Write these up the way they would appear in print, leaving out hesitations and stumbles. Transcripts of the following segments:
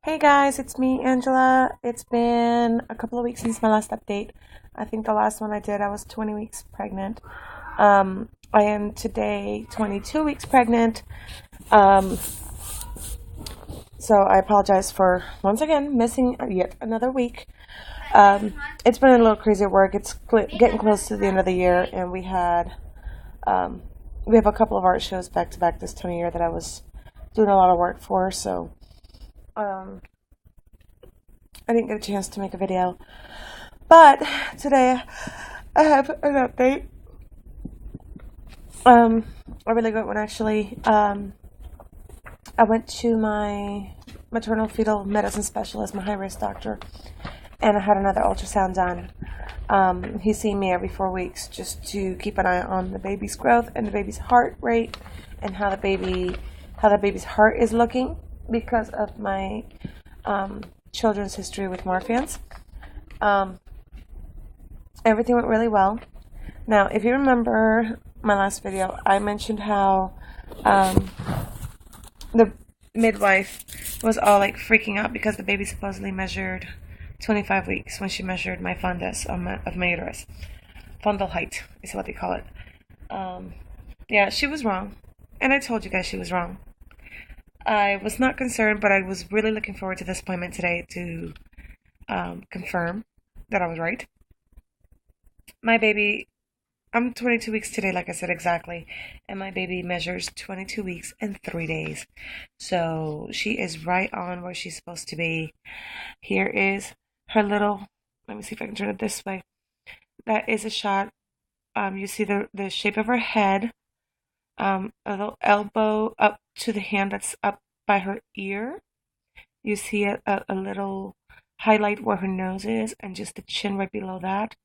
Hey guys, it's me, Angela. It's been a couple of weeks since my last update. I think the last one I did, I was 20 weeks pregnant. I am today 22 weeks pregnant. Um, so I apologize for once again missing yet another week. It's been a little crazy at work. It's getting close to the end of the year, and um, we have a couple of art shows back to back this time of year that I was doing a lot of work for. So um, I didn't get a chance to make a video. But today I have an update. Um, a really good one actually. I went to my maternal fetal medicine specialist, my high risk doctor, and I had another ultrasound done. He's seeing me every 4 weeks just to keep an eye on the baby's growth and the baby's heart rate and how the baby's heart is looking because of my children's history with Marfan's. Um, Everything went really well. Now, if you remember my last video, I mentioned how the midwife was all like freaking out because the baby supposedly measured 25 weeks when she measured my fundus of my uterus. Fundal height is what they call it. Yeah, she was wrong. And I told you guys she was wrong. I was not concerned, but I was really looking forward to this appointment today to confirm that I was right. My baby, I'm 22 weeks today, like I said exactly, and my baby measures 22 weeks and 3 days. So she is right on where she's supposed to be. Here is her little, let me see if I can turn it this way. That is a shot. You see the shape of her head, a little elbow up to the hand that's up by her ear. You see a little highlight where her nose is and just the chin right below that.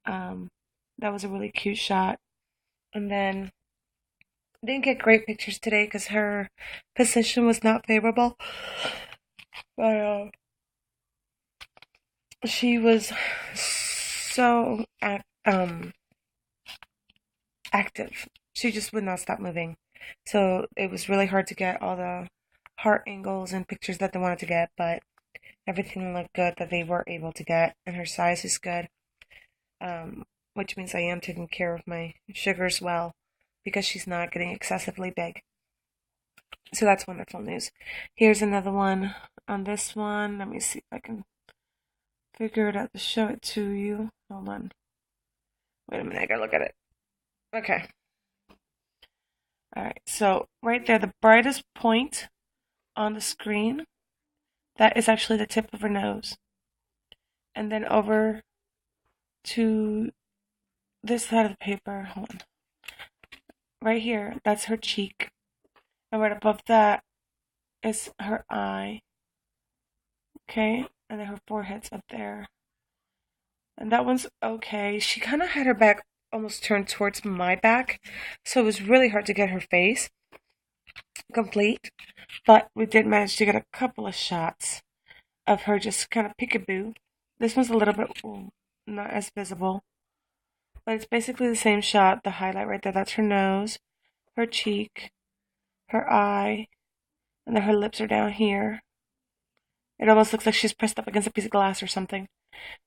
Um, that was a really cute shot. And then didn't get great pictures today because her position was not favorable. But she was so active. She just would not stop moving. So it was really hard to get all the heart angles and pictures that they wanted to get, but everything looked good that they were able to get, and her size is good. Which means I am taking care of my sugars well because she's not getting excessively big. So that's wonderful news. Here's another one on this one. Let me see if I can figure it out to show it to you. Hold on. Wait a minute, I gotta look at it. Okay. Alright, so right there, the brightest point on the screen, that is actually the tip of her nose. And then over to this side of the paper, hold on. Right here, that's her cheek. And right above that is her eye. Okay, and then her forehead's up there. And that one's okay. She kind of had her back almost turned towards my back, so it was really hard to get her face complete. But we did manage to get a couple of shots of her just kind of peekaboo. This one's a little bit not as visible, but it's basically the same shot. The highlight right there, that's her nose, her cheek, her eye, and then her lips are down here. It almost looks like she's pressed up against a piece of glass or something,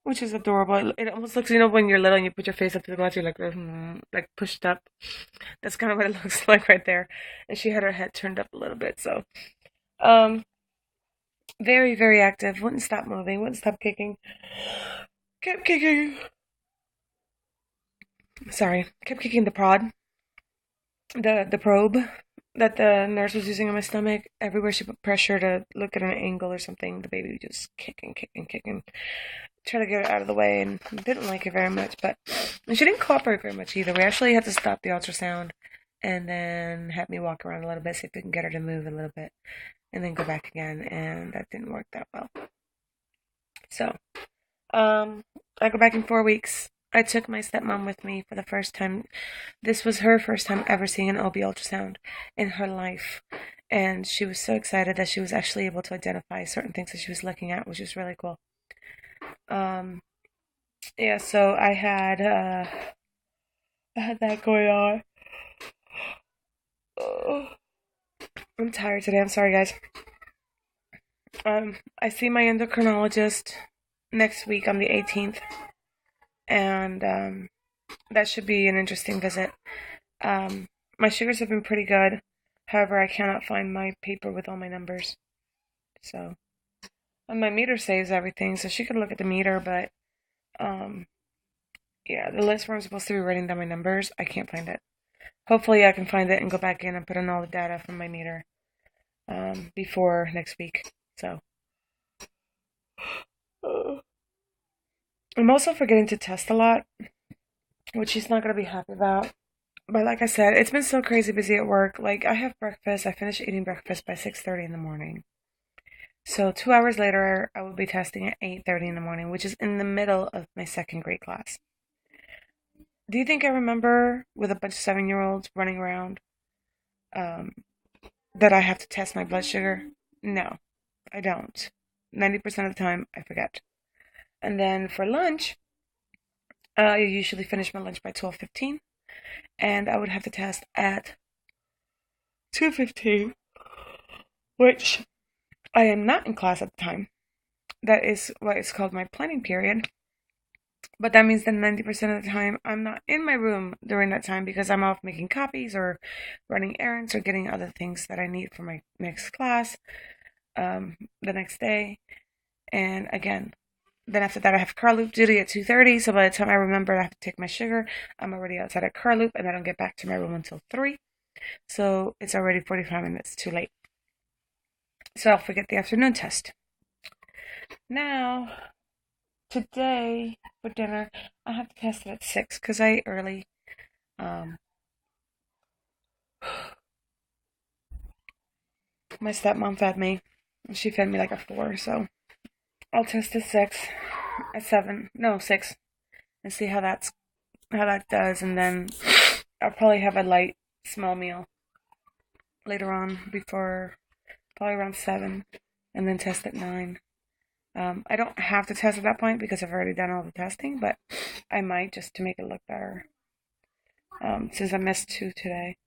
which is adorable. It almost looks, when you're little and you put your face up to the glass, you're like pushed up. That's kind of what it looks like right there. And she had her head turned up a little bit, so um, very, very active. Wouldn't stop moving. Wouldn't stop kicking. Kept kicking. Sorry, kept kicking the prod, the probe that the nurse was using on my stomach. Everywhere she put pressure to look at an angle or something, the baby would just kicking, kicking, kicking. Try to get it out of the way, and didn't like it very much. But and she didn't cooperate very much either. We actually had to stop the ultrasound and then have me walk around a little bit, see if we can get her to move a little bit, and then go back again. And that didn't work that well. So I go back in 4 weeks. I took my stepmom with me for the first time. This was her first time ever seeing an OB ultrasound in her life. And she was so excited that she was actually able to identify certain things that she was looking at, which is really cool. Yeah, so I had that going on. Oh, I'm tired today. I'm sorry, guys. I see my endocrinologist next week on the 18th, and that should be an interesting visit. Um, my sugars have been pretty good. However, I cannot find my paper with all my numbers. So, and my meter saves everything, so she could look at the meter, but um, yeah, the list where I'm supposed to be writing down my numbers, I can't find it. Hopefully, I can find it and go back in and put in all the data from my meter before next week. So, I'm also forgetting to test a lot, which she's not gonna be happy about. But like I said, it's been so crazy busy at work. Like I have breakfast. I finish eating breakfast by 6:30 in the morning. So 2 hours later, I will be testing at 8:30 in the morning, which is in the middle of my second grade class. Do you think I remember with a bunch of 7-year-olds running around um, that I have to test my blood sugar? No, I don't. 90% of the time, I forget. And then for lunch, I usually finish my lunch by 12:15, and I would have to test at 2:15, which I am not in class at the time. That is what is called my planning period. But that means that 90% of the time I'm not in my room during that time because I'm off making copies or running errands or getting other things that I need for my next class the next day. And again, then after that I have car loop duty at 2:30. So by the time I remember I have to take my sugar, I'm already outside at car loop and I don't get back to my room until 3. So it's already 45 minutes too late. So I'll forget the afternoon test. Now, today for dinner, I have to test it at 6 because I ate early. Um, my stepmom fed me. She fed me like a 4, so I'll test at 6, at 7, no 6, and see how that does, and then I'll probably have a light small meal later on before probably around 7, and then test at 9. I don't have to test at that point because I've already done all the testing, but I might just to make it look better. Since I missed 2 today.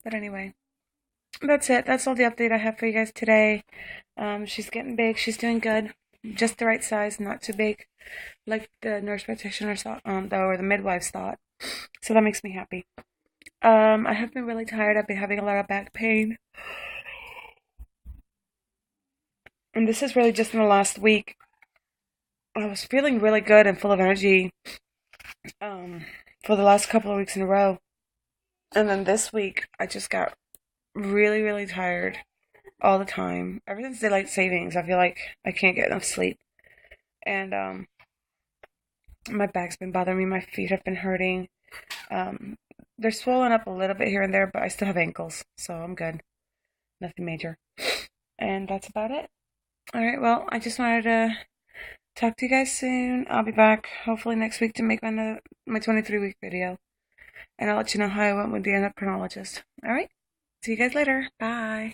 But anyway, that's it. That's all the update I have for you guys today. She's getting big. She's doing good. Just the right size, not too big, like the nurse practitioner thought, or the midwives thought. So that makes me happy. I have been really tired. I've been having a lot of back pain. And this is really just in the last week. I was feeling really good and full of energy for the last couple of weeks in a row. And then this week, I just got really, really tired all the time. Ever since daylight savings, I feel like I can't get enough sleep. And my back's been bothering me. My feet have been hurting. They're swollen up a little bit here and there, but I still have ankles, so I'm good. Nothing major. And that's about it. Alright, well, I just wanted to talk to you guys soon. I'll be back hopefully next week to make my 23-week video. And I'll let you know how I went with the endocrinologist. Alright? See you guys later. Bye.